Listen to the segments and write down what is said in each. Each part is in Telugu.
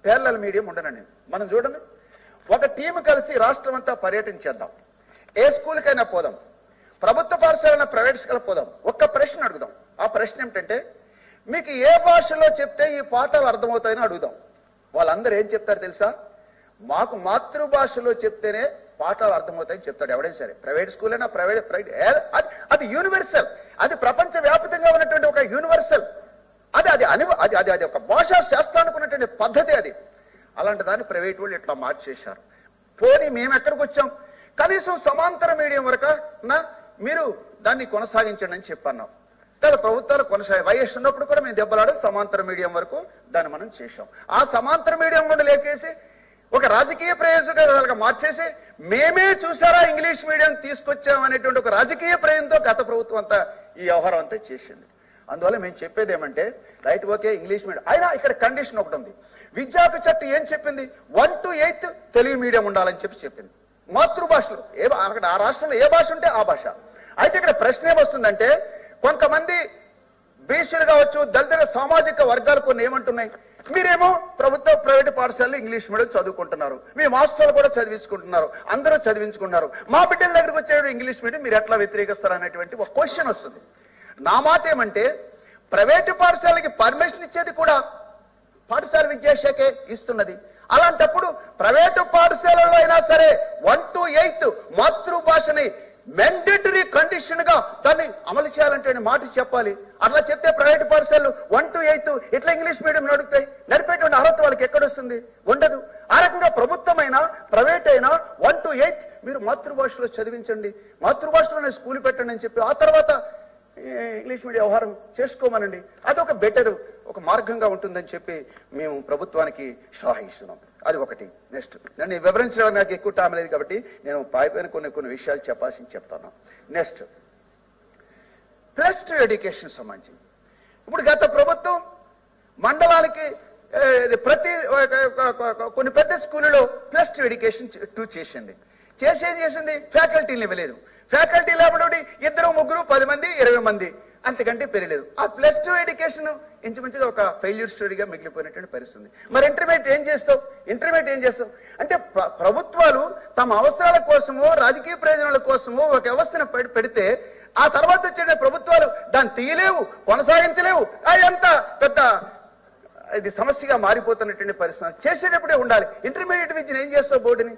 Parallel medium ఉండనండి. మనం చూడండి, ఒక టీం కలిసి రాష్ట్రం అంతా పర్యటించేద్దాం, ఏ స్కూల్కైనా పోదాం, ప్రభుత్వ పాఠశాలైనా ప్రైవేట్ స్కూల్ పోదాం, ఒక్క ప్రశ్న అడుగుదాం. ఆ ప్రశ్న ఏమిటంటే, మీకు ఏ భాషలో చెప్తే ఈ పాఠాలు అర్థమవుతాయని అడుగుదాం. వాళ్ళందరూ ఏం చెప్తారు తెలుసా? మాకు మాతృభాషలో చెప్తేనే పాఠాలు అర్థమవుతాయని చెప్తాడు ఎవడైనా సరే. ప్రైవేట్ స్కూల్ అయినా ప్రైవేట్ అది యూనివర్సల్, అది ప్రపంచ వ్యాప్తంగా ఉన్నటువంటి ఒక యూనివర్సల్, అది ఒక భాషా శాస్త్రానికి ఉన్నటువంటి పద్ధతి అది. అలాంటి దాన్ని ప్రైవేట్ వాళ్ళు ఇట్లా మార్చేశారు. పోనీ మేము ఎక్కడికి వచ్చాం? కనీసం సమాంతర మీడియం వరకు మీరు దాన్ని కొనసాగించండి అని చెప్పన్నాం కదా. ప్రభుత్వాలు వైఎస్ ఉన్నప్పుడు కూడా మేము దెబ్బలాడు సమాంతర మీడియం వరకు దాన్ని మనం చేశాం. ఆ సమాంతర మీడియం కూడా లేకేసి ఒక రాజకీయ ప్రయోజనాలుగా మార్చేసి మేమే చూసారా ఇంగ్లీష్ మీడియం తీసుకొచ్చామనేటువంటి ఒక రాజకీయ ప్రయోజనంతో గత ప్రభుత్వం అంతా ఈ వ్యవహారం అంతా చేసింది. అందువల్ల మేము చెప్పేది ఏమంటే, రైట్, ఓకే ఇంగ్లీష్ మీడియం అయినా ఇక్కడ కండిషన్ ఒకటి ఉంది. విద్యాకు చట్టం ఏం చెప్పింది? 1 to 8 తెలుగు మీడియం ఉండాలని చెప్పింది. మాతృభాషలో అక్కడ ఆ రాష్ట్రంలో ఏ భాష ఉంటే ఆ భాష. అయితే ఇక్కడ ప్రశ్న ఏమొస్తుందంటే, కొంతమంది బీసీలు కావచ్చు, దళిత సామాజిక వర్గాలు కొన్ని ఏమంటున్నాయి, మీరేమో ప్రభుత్వ ప్రైవేట్ పాఠశాలలో ఇంగ్లీష్ మీడియం చదువుకుంటున్నారు, మీ మాస్టర్లు కూడా చదివించుకుంటున్నారు, అందరూ చదివించుకుంటున్నారు, మా బిడ్డల దగ్గరికి వచ్చే ఇంగ్లీష్ మీడియం మీరు ఎట్లా వ్యతిరేకిస్తారు అనేటువంటి ఒక క్వశ్చన్ వస్తుంది. నా మాట ఏమంటే, ప్రైవేటు పాఠశాలకి పర్మిషన్ ఇచ్చేది కూడా పాఠశాల విద్యాశాఖే ఇస్తున్నది. అలాంటప్పుడు ప్రైవేటు పాఠశాలలో అయినా సరే 1 to 8 మాతృభాషని మ్యాండేటరీ కండిషన్ గా దాన్ని అమలు చేయాలంటే మాట చెప్పాలి. అట్లా చెప్తే ప్రైవేట్ పాఠశాలలు 1 to 8 ఇట్లా ఇంగ్లీష్ మీడియం నడుపుతాయి. నడిపేటువంటి అర్హత వాళ్ళకి ఎక్కడొస్తుంది? ఉండదు. ఆ రకంగా ప్రభుత్వమైనా ప్రైవేట్ అయినా 1 to 8 మీరు మాతృభాషలో చదివించండి, మాతృభాషలోనే స్కూల్ పెట్టండి అని చెప్పి ఆ తర్వాత ఇంగ్లీష్ మీడియం వ్యవహారం చేసుకోమనండి. అదొక బెటర్ ఒక మార్గంగా ఉంటుందని చెప్పి మేము ప్రభుత్వానికి సలహా ఇస్తున్నాం. అది ఒకటి. నెక్స్ట్, నేను వివరించడం నాకు ఎక్కువ టైం లేదు కాబట్టి నేను పైపైన కొన్ని విషయాలు చెప్తాను. నెక్స్ట్, +2 ఎడ్యుకేషన్ సంబంధించి ఇప్పుడు గత ప్రభుత్వం మండలానికి ప్రతి కొన్ని పెద్ద స్కూళ్ళలో +2 ఎడ్యుకేషన్ 2 చేసింది. చేసింది ఫ్యాకల్టీని ఇవ్వలేదు. ఫ్యాకల్టీ లేబడి 2, 3, 10 మంది 20 మంది అంతకంటే పెరగలేదు. ఆ +2 ఎడ్యుకేషన్ ఇంచుమించుగా ఒక ఫెయిల్యూర్ స్టోరీగా మిగిలిపోయినటువంటి పరిస్థితి. మరి ఇంటర్మీడియట్ ఏం చేస్తావు అంటే ప్రభుత్వాలు తమ అవసరాల కోసమో రాజకీయ ప్రయోజనాల కోసమో ఒక వ్యవస్థను పెడితే ఆ తర్వాత వచ్చే ప్రభుత్వాలు దాన్ని తీయలేవు, కొనసాగించలేవు. అదంతా పెద్ద ఇది సమస్యగా మారిపోతున్నటువంటి పరిస్థితి. చేసేటప్పుడే ఉండాలి. ఇంటర్మీడియట్ విద్యను ఏం చేస్తావు? బోర్డుని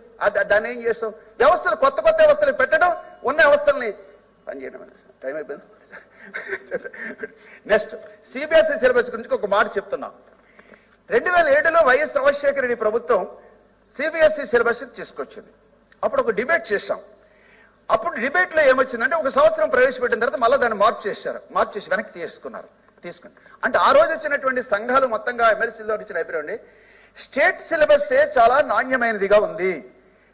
దాన్ని ఏం చేస్తావు? వ్యవస్థలు కొత్త వ్యవస్థలు పెట్టడం, ఉన్న వ్యవస్థల్ని పనిచేయడం. టైం అయిపోయింది. నెక్స్ట్, సిబిఎస్ఈ సిలబస్ గురించి ఒక మాట చెప్తున్నా. 2007లో వైఎస్ రాజశేఖర రెడ్డి ప్రభుత్వం సిబిఎస్ఈ సిలబస్ తీసుకొచ్చింది. అప్పుడు ఒక డిబేట్ చేశాం. అప్పుడు డిబేట్ లో ఏమొచ్చిందంటే, ఒక సంవత్సరం ప్రవేశపెట్టిన తర్వాత మళ్ళీ దాన్ని మార్చేసి వెనక్కి తీసుకుని అంటే ఆ రోజు వచ్చినటువంటి సంఘాలు మొత్తంగా ఎమ్మెల్సీలో ఇచ్చిన అభిప్రాయం, స్టేట్ సిలబస్ చాలా నాణ్యమైనదిగా ఉంది.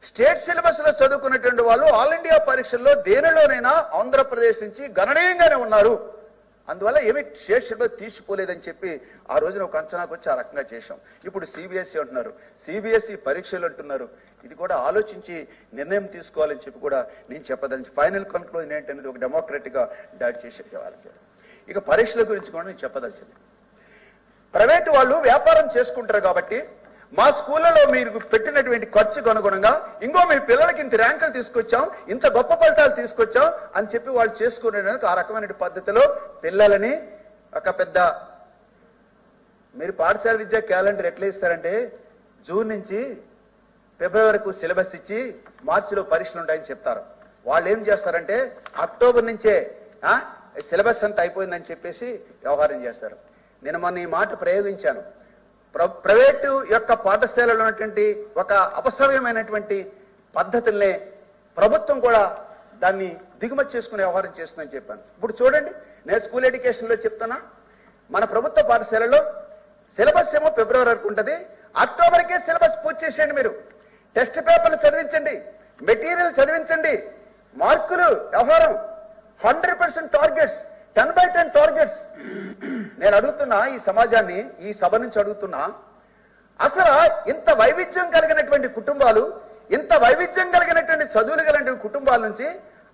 స్టేట్ సిలబస్ లో చదువుకున్నటువంటి వాళ్ళు ఆల్ ఇండియా పరీక్షల్లో దేనిలోనైనా ఆంధ్రప్రదేశ్ నుంచి గణనీయంగానే ఉన్నారు. అందువల్ల ఏమి స్టేట్ సిలబస్ తీసిపోలేదని చెప్పి ఆ రోజున ఒక అంచనాకు వచ్చి ఆ రకంగా చేశాం. ఇప్పుడు సిబిఎస్ఈ అంటున్నారు, సిబిఎస్ఈ పరీక్షలు అంటున్నారు. ఇది కూడా ఆలోచించి నిర్ణయం తీసుకోవాలని చెప్పి కూడా నేను చెప్పదలిచి ఫైనల్ కన్క్లూజన్ ఏంటనేది ఒక డెమోక్రటిక్ గా దాడి చేసే వాళ్ళకి. ఇక పరీక్షల గురించి కూడా నేను చెప్పదలిచింది, ప్రైవేటు వాళ్ళు వ్యాపారం చేసుకుంటారు కాబట్టి మా స్కూళ్ళలో మీరు పెట్టినటువంటి ఖర్చుకు అనుగుణంగా ఇంకో మీ పిల్లలకి ఇంత ర్యాంకులు తీసుకొచ్చాం, ఇంత గొప్ప ఫలితాలు తీసుకొచ్చాం అని చెప్పి వాళ్ళు చేసుకునేందుకు ఆ రకమైన పద్ధతిలో పిల్లలని ఒక పెద్ద మీరు పాఠశాల విద్యా క్యాలెండర్ ఎట్లా ఇస్తారంటే జూన్ నుంచి ఫిబ్రవరి వరకు సిలబస్ ఇచ్చి మార్చిలో పరీక్షలు ఉంటాయని చెప్తారు. వాళ్ళు ఏం చేస్తారంటే అక్టోబర్ నుంచే సిలబస్ అంతా అయిపోయిందని చెప్పేసి వ్యవహారం చేస్తారు. నేను మొన్న ఈ మాట ప్రయోగించాను. ప్రైవేటు యొక్క పాఠశాలలో ఉన్నటువంటి ఒక అపసవ్యమైనటువంటి పద్ధతుల్నే ప్రభుత్వం కూడా దాన్ని దిగుమతి చేసుకునే వ్యవహారం చేస్తుందని చెప్పాను. ఇప్పుడు చూడండి, నేను స్కూల్ ఎడ్యుకేషన్ లో చెప్తున్నా, మన ప్రభుత్వ పాఠశాలలో సిలబస్ ఏమో ఫిబ్రవరి వరకు ఉంటుంది. అక్టోబర్కే సిలబస్ పూర్తి చేసేయండి. మీరు టెస్ట్ పేపర్లు చదివించండి, మెటీరియల్ చదివించండి, మార్కులు వ్యవహారం 100% టార్గెట్స్, 10/10 టార్గెట్స్. నేను అడుగుతున్నా ఈ సమాజాన్ని, ఈ సభ నుంచి అడుగుతున్నా, అసలు ఇంత వైవిధ్యం కలిగినటువంటి కుటుంబాలు, ఇంత వైవిధ్యం కలిగినటువంటి చదువులు కలిగినటువంటి కుటుంబాల నుంచి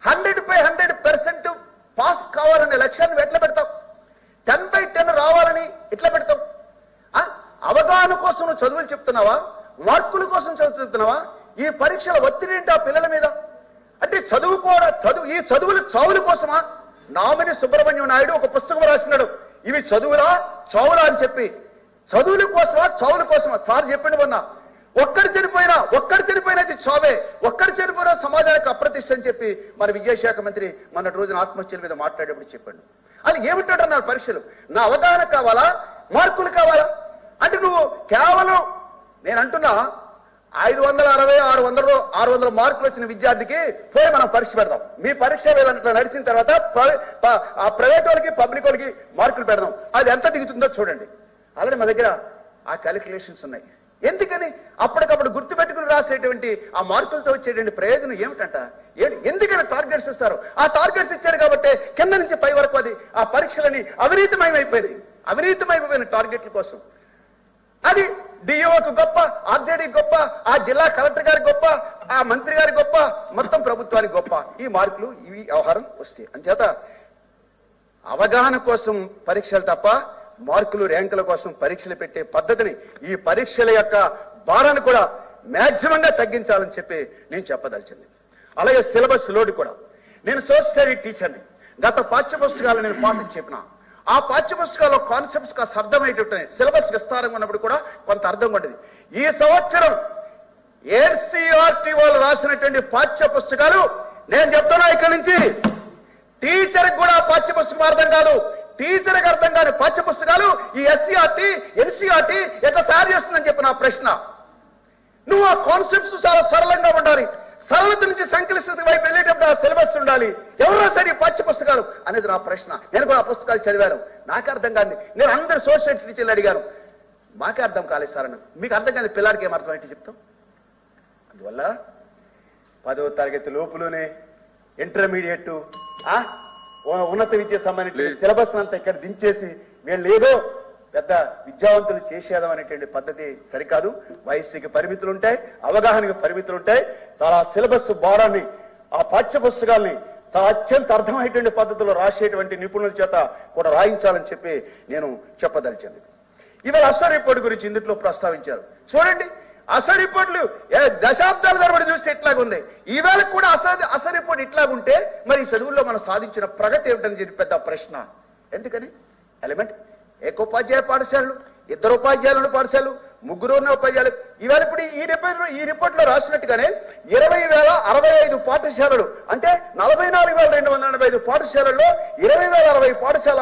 100% పాస్ కావాలనే లక్ష్యాన్ని ఎట్లా పెడతావు? 10/10 రావాలని ఎట్లా పెడతావు? అవగాహన కోసం కోసం నువ్వు చదువులు చెప్తున్నావా, మార్కుల కోసం చదువుతున్నావా? ఈ పరీక్షల ఒత్తిడి ఏంటి ఆ పిల్లల మీద? అంటే ఈ చదువులు చావుల కోసమా? నామిని సుబ్రహ్మణ్యం నాయుడు ఒక పుస్తకం రాసినాడు, ఇవి చదువులా చావులా అని చెప్పి. చదువుల కోసమా చావుల కోసమా? సార్ చెప్పండి, మొన్న ఒక్కడు చనిపోయినా అది చావే, ఒక్కడు చనిపోయినా సమాజానికి అప్రతిష్ట అని చెప్పి మన విద్యాశాఖ మంత్రి మొన్నటి రోజున ఆత్మహత్యల మీద మాట్లాడేప్పుడు చెప్పాడు. అది ఏమిటంటున్నారు పరీక్షలు? నా అవగాహన కావాలా, మార్కులు కావాలా? అంటే నువ్వు కేవలం నేను అంటున్నా 560, 600 మార్కులు వచ్చిన విద్యార్థికి పోయి మనం పరీక్ష పెడదాం. మీ పరీక్ష నడిచిన తర్వాత ప్రైవేట్ వాళ్ళకి పబ్లిక్ వాళ్ళకి మార్కులు పెడదాం. అది ఎంత దిగుతుందో చూడండి. అలాగే మా దగ్గర ఆ క్యాలిక్యులేషన్స్ ఉన్నాయి. ఎందుకని అప్పటికప్పుడు గుర్తుపెట్టుకుని రాసేటువంటి ఆ మార్కులతో వచ్చేటువంటి ప్రయోజనం ఏమిటంట? ఎందుకని టార్గెట్స్ ఇస్తారు? ఆ టార్గెట్స్ ఇచ్చారు కాబట్టి కింద నుంచి పై వరకు అది ఆ పరీక్షలని అవినీతిమయమైన టార్గెట్ల కోసం. అది డిఓకు గొప్ప, ఆర్జేడీ గొప్ప, ఆ జిల్లా కలెక్టర్ గారికి గొప్ప, ఆ మంత్రి గారికి గొప్ప, మొత్తం ప్రభుత్వానికి గొప్ప ఈ మార్కులు, ఇవి వ్యవహారం వస్తాయి. అంచేత అవగాహన కోసం పరీక్షలు తప్ప మార్కులు ర్యాంకుల కోసం పరీక్షలు పెట్టే పద్ధతిని, ఈ పరీక్షల యొక్క భారాన్ని కూడా మాక్సిమంగా తగ్గించాలని చెప్పి నేను చెప్పదలిచింది. అలాగే సిలబస్ లోడ్ కూడా. నేను సోషల్ స్టడీ టీచర్ని. గత పాఠ్య పుస్తకాలు నేను పాఠం చెప్పిన ఆ పాఠ్య పుస్తకాల్లో కాన్సెప్ట్స్ కాస్త అర్థమయ్యేటట్టున్నాయి. సిలబస్ విస్తారంగా ఉన్నప్పుడు కూడా కొంత అర్థం ఉండేది. ఈ సంవత్సరం ఎన్సీఆర్టీ వాళ్ళు రాసినటువంటి పాఠ్య పుస్తకాలు నేను చెప్తున్నా ఇక్కడి నుంచి, టీచర్కి కూడా పాఠ్య పుస్తకం అర్థం కాదు. టీచర్కి అర్థం కాని పాఠ్య పుస్తకాలు ఈ ఎస్సీఆర్టీ ఎన్సీఆర్టీ ఎట్లా తయారు చేస్తుందని చెప్పి నా ప్రశ్న. నువ్వు ఆ కాన్సెప్ట్స్ చాలా సరళంగా ఉండాలి. సరళత నుంచి సంక్లిష్టత వైపు వెళ్ళేటప్పుడు ఆ సిలబస్ ఉండాలి. ఎవరో సరే పాఠ్య పుస్తకాలు అనేది నా ప్రశ్న. నేను కూడా ఆ పుస్తకాలు చదివాను, నాకు అర్థం కాదు. నేను అందరు సోషల్ టీచర్లు అడిగాను, మాకే అర్థం కాలేదు సార్ అన్న. మీకు అర్థం కాదు, పిల్లాడికి ఏం అర్థం ఏంటి చెప్తాం. అందువల్ల 10వ తరగతి లోపులోనే ఇంటర్మీడియట్ ఉన్నత విద్య సంబంధించిన సిలబస్ అంతా ఇక్కడ దించేసి వీళ్ళు ఏదో పెద్ద విద్యావంతులు చేసేదాం అనేటువంటి పద్ధతి సరికాదు. వయస్సుకి పరిమితులు ఉంటాయి, అవగాహనకి పరిమితులు ఉంటాయి. చాలా సిలబస్ భారాన్ని, ఆ పాఠ్య పుస్తకాల్ని చాలా అత్యంత అర్థమయ్యేటువంటి పద్ధతిలో రాసేటువంటి నిపుణుల చేత కూడా రాయించాలని చెప్పి నేను చెప్పదలిచింది. ఇవాళ అసలు రిపోర్ట్ గురించి ఇందులో ప్రస్తావించారు. చూడండి, అసలు రిపోర్ట్లు దశాబ్దాల తరబడి చూస్తే ఇట్లాగుంది. ఈవేళ కూడా అసలు రిపోర్ట్ ఇట్లాగుంటే మరి ఈ చదువుల్లో మనం సాధించిన ప్రగతి ఏమిటని చెప్పి పెద్ద ప్రశ్న. ఎందుకని ఎలిమెంట్ ఏకోపాధ్యాయ పాఠశాలలు, 2 ఉపాధ్యాయులు పాఠశాలలు, 3 ఉపాధ్యాయులు. ఇవాళ ఇప్పుడు ఈ రిపోర్ట్ లో రాసినట్టుగానే 20,065 పాఠశాలలు, అంటే 44,285 పాఠశాలల్లో 20,060 పాఠశాల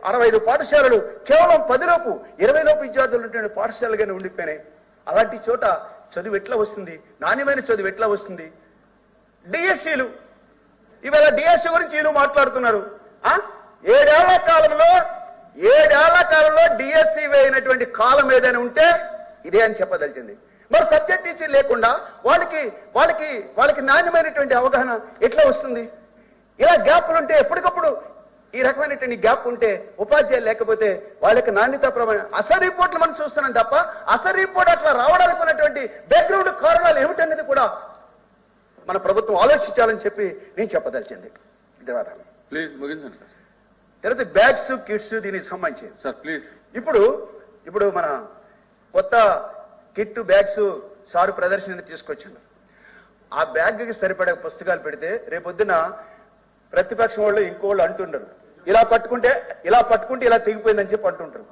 65 పాఠశాలలు కేవలం 10 లోపు 20 లోపు విద్యార్థులు ఉన్నటువంటి పాఠశాలలుగానే ఉండిపోయినాయి. అలాంటి చోట చదువు ఎట్లా వస్తుంది? నాణ్యమైన చదువు ఎట్లా వస్తుంది? డిఎస్సీలు, ఇవాళ డిఎస్సీ గురించి వీళ్ళు మాట్లాడుతున్నారు. 7 ఏళ్ల కాలంలో డిఎస్సీ వేయినటువంటి కాలం ఏదైనా ఉంటే ఇదే అని చెప్పదలిచింది. మరి సబ్జెక్ట్ టీచర్ లేకుండా వాళ్ళకి నాణ్యమైనటువంటి అవగాహన ఎట్లా వస్తుంది? ఇలా గ్యాప్లు ఉంటే, ఎప్పటికప్పుడు ఈ రకమైనటువంటి గ్యాప్ ఉంటే, ఉపాధ్యాయులు లేకపోతే వాళ్ళకి నాణ్యత ప్రమాణం. అసలు రిపోర్ట్లు మనం చూస్తున్నాం తప్ప అసలు రిపోర్ట్ అట్లా రావడానికి ఉన్నటువంటి బ్యాక్గ్రౌండ్ కారణాలు ఏమిటనేది కూడా మన ప్రభుత్వం ఆలోచించాలని చెప్పి నేను చెప్పదలిచింది. ధన్యవాదాలు. ప్లీజ్ ముగించండి సార్. తర్వాత బ్యాగ్స్, కిట్స్ దీనికి సంబంధించి సార్ ప్లీజ్. ఇప్పుడు మన కొత్త కిట్ బ్యాగ్స్ సారు ప్రదర్శనని తీసుకొచ్చింది. ఆ బ్యాగ్కి సరిపడే పుస్తకాలు పెడితే రేపొద్దున ప్రతిపక్షం వాళ్ళు ఇంకోళ్ళు అంటున్నారు, ఇలా పట్టుకుంటే ఇలా తెగిపోయిందని చెప్పి అంటుంటారు.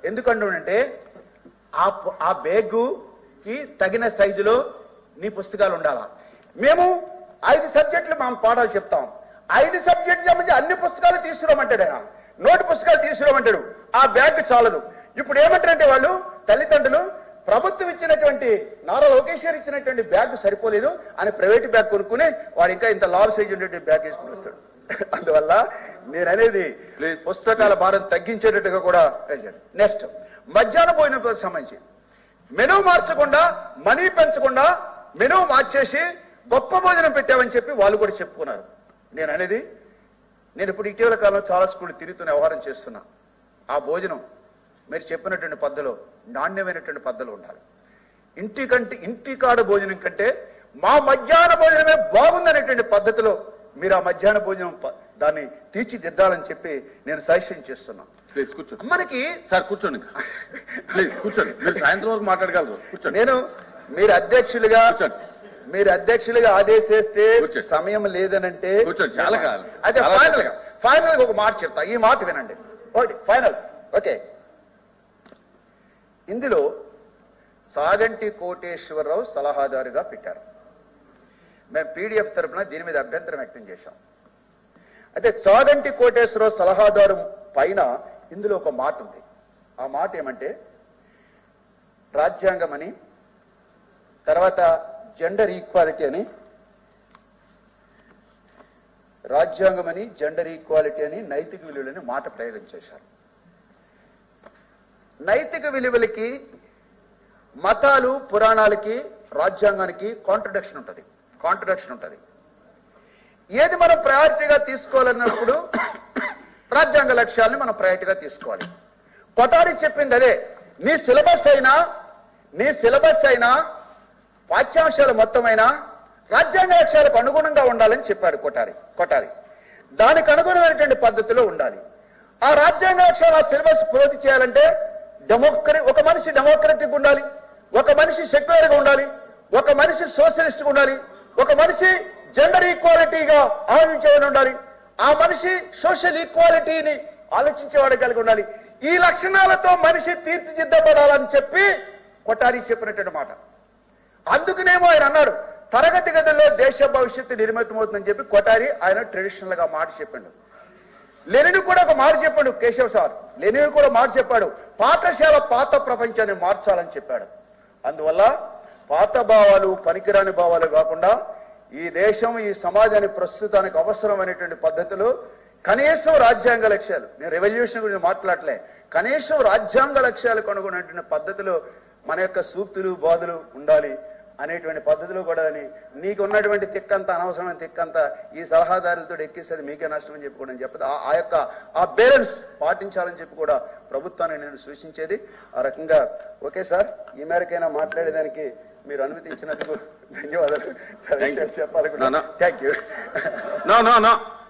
ఎందుకంటుంటే ఆ బ్యాగుకి తగిన సైజులో నీ పుస్తకాలు ఉండాలా. మేము 5 సబ్జెక్టులు మనం పాఠాలు చెప్తాం. 5 సబ్జెక్టుల మధ్య అన్ని పుస్తకాలు తీసుకురామంటాడు ఆయన, నోటు పుస్తకాలు తీసుకురామంటాడు. ఆ బ్యాగ్ చాలదు. ఇప్పుడు ఏమంటారంటే వాళ్ళు తల్లిదండ్రులు, ప్రభుత్వం ఇచ్చినటువంటి నారా లోకేష్ గారు ఇచ్చినటువంటి బ్యాగ్ సరిపోలేదు అని ప్రైవేట్ బ్యాగ్ కొనుక్కుని వాడు ఇంకా ఇంత లార్జ్ సైజ్ ఉండేటువంటి బ్యాగ్ వేసుకుని వస్తాడు. అందువల్ల నేను అనేది పుస్తకాల భారం తగ్గించేటట్టుగా కూడా వెళ్ళాడు. నెక్స్ట్ మధ్యాహ్న భోజనం సంబంధించి మెనూ మార్చకుండా, మనీ పెంచకుండా మెనూ మార్చేసి గొప్ప భోజనం పెట్టామని చెప్పి వాళ్ళు కూడా చెప్పుకున్నారు. నేను ఇప్పుడు ఇటీవల కాలంలో చాలా స్కూల్ తిరుగుతున్న వ్యవహారం చేస్తున్నా. ఆ భోజనం మీరు చెప్పినటువంటి పద్ధతిలో నాణ్యమైనటువంటి పద్ధతిలో ఉండాలి. ఇంటికాడ భోజనం కంటే మా మధ్యాహ్న భోజనమే బాగుందనేటువంటి పద్ధతిలో మీరు ఆ మధ్యాహ్న భోజనం దాన్ని తీర్చిదిద్దాలని చెప్పి నేను సజెషన్ చేస్తున్నా. ప్లీజ్ కూర్చోండి. మనకి సార్ కూర్చోండి, ప్లీజ్ కూర్చోండి. మీరు సాయంత్రం వరకు మాట్లాడగలరు. కూర్చోండి. నేను మీరు అధ్యక్షులుగా ఆదేశిస్తే సమయం లేదనంటే కూర్చోండి. చాలా కాదు. అదే ఫైనల్ గా ఒక మాట చెప్తా. ఈ మాట వినండి. ఒకటి ఫైనల్. ఓకే, ఇందులో చాగంటి కోటేశ్వరరావు సలహాదారుగా పెట్టారు. మేము పీడిఎఫ్ తరఫున దీని మీద అభ్యంతరం వ్యక్తం చేశాం. అయితే చాగంటి కోటేశ్వరరావు సలహాదారు పైన ఇందులో ఒక మాట ఉంది. ఆ మాట ఏమంటే రాజ్యాంగం అని, తర్వాత జెండర్ ఈక్వాలిటీ అని, రాజ్యాంగం అని, జెండర్ ఈక్వాలిటీ అని, నైతిక విలువలని మాట ప్రయోగం చేశారు. నైతిక విలువలకి, మతాలు, పురాణాలకి, రాజ్యాంగానికి కాంట్రడిక్షన్ ఉంటుంది. ఏది మనం ప్రయారిటీగా తీసుకోవాలన్నప్పుడు రాజ్యాంగ లక్ష్యాలను మనం ప్రయారిటీగా తీసుకోవాలి. కొఠారి చెప్పింది అదే. నీ సిలబస్ అయినా పాఠ్యాంశాలు మొత్తమైనా రాజ్యాంగ లక్ష్యాలకు అనుగుణంగా ఉండాలని చెప్పాడు కొఠారి. దానికి అనుగుణమైనటువంటి పద్ధతిలో ఉండాలి. ఆ రాజ్యాంగ లక్ష్యాలు, ఆ సిలబస్ పూర్తి చేయాలంటే ఒక మనిషి డెమోక్రటిక్ ఉండాలి, ఒక మనిషి సెక్యులర్ గా ఉండాలి, ఒక మనిషి సోషలిస్ట్ గా ఉండాలి, ఒక మనిషి జెండర్ ఈక్వాలిటీగా ఆలోచించేవాడు ఉండాలి, ఆ మనిషి సోషల్ ఈక్వాలిటీని ఆలోచించేవాడు కలిగి ఉండాలి. ఈ లక్షణాలతో మనిషి తీర్చిదిద్దబడాలని చెప్పి కొఠారి చెప్పినటువంటి మాట. అందుకనేమో ఆయన అన్నాడు తరగతి గదుల్లో దేశ భవిష్యత్తు నిర్మితమవుతుందని చెప్పి కొఠారి ఆయన ట్రెడిషనల్ గా మాట చెప్పిండు. లెనిన్ కూడా ఒక మాట చెప్పాడు. కేశవ్ సార్ లెనిన్ కూడా మాట చెప్పాడు, పాఠశాల పాత ప్రపంచాన్ని మార్చాలని చెప్పాడు. అందువల్ల పాత భావాలు, పనికిరాని భావాలు కాకుండా ఈ దేశం, ఈ సమాజానికి ప్రస్తుతానికి అవసరమైనటువంటి పద్ధతులు, కనీసం రాజ్యాంగ లక్ష్యాలు, నేను రెవల్యూషన్ గురించి మాట్లాడలే, కనీసం రాజ్యాంగ లక్ష్యాలకు అనుగుణటువంటి పద్ధతులు మన యొక్క సూక్తులు, బాధలు ఉండాలి అనేటువంటి పద్ధతిలో కూడా నీకు ఉన్నటువంటి తిక్కంతా, అనవసరమైన తిక్కంతా ఈ సలహాదారులతో ఎక్కిస్తుంది, మీకే నష్టం అని చెప్పి కూడా చెప్పదు. ఆ బ్యాలెన్స్ పాటించాలని చెప్పి కూడా ప్రభుత్వాన్ని నేను సూచించేది. ఆ రకంగా ఓకే సార్, ఈ మేరకైనా మాట్లాడేదానికి మీరు అనుమతించినందుకు ధన్యవాదాలు చెప్పాలి. Thank you.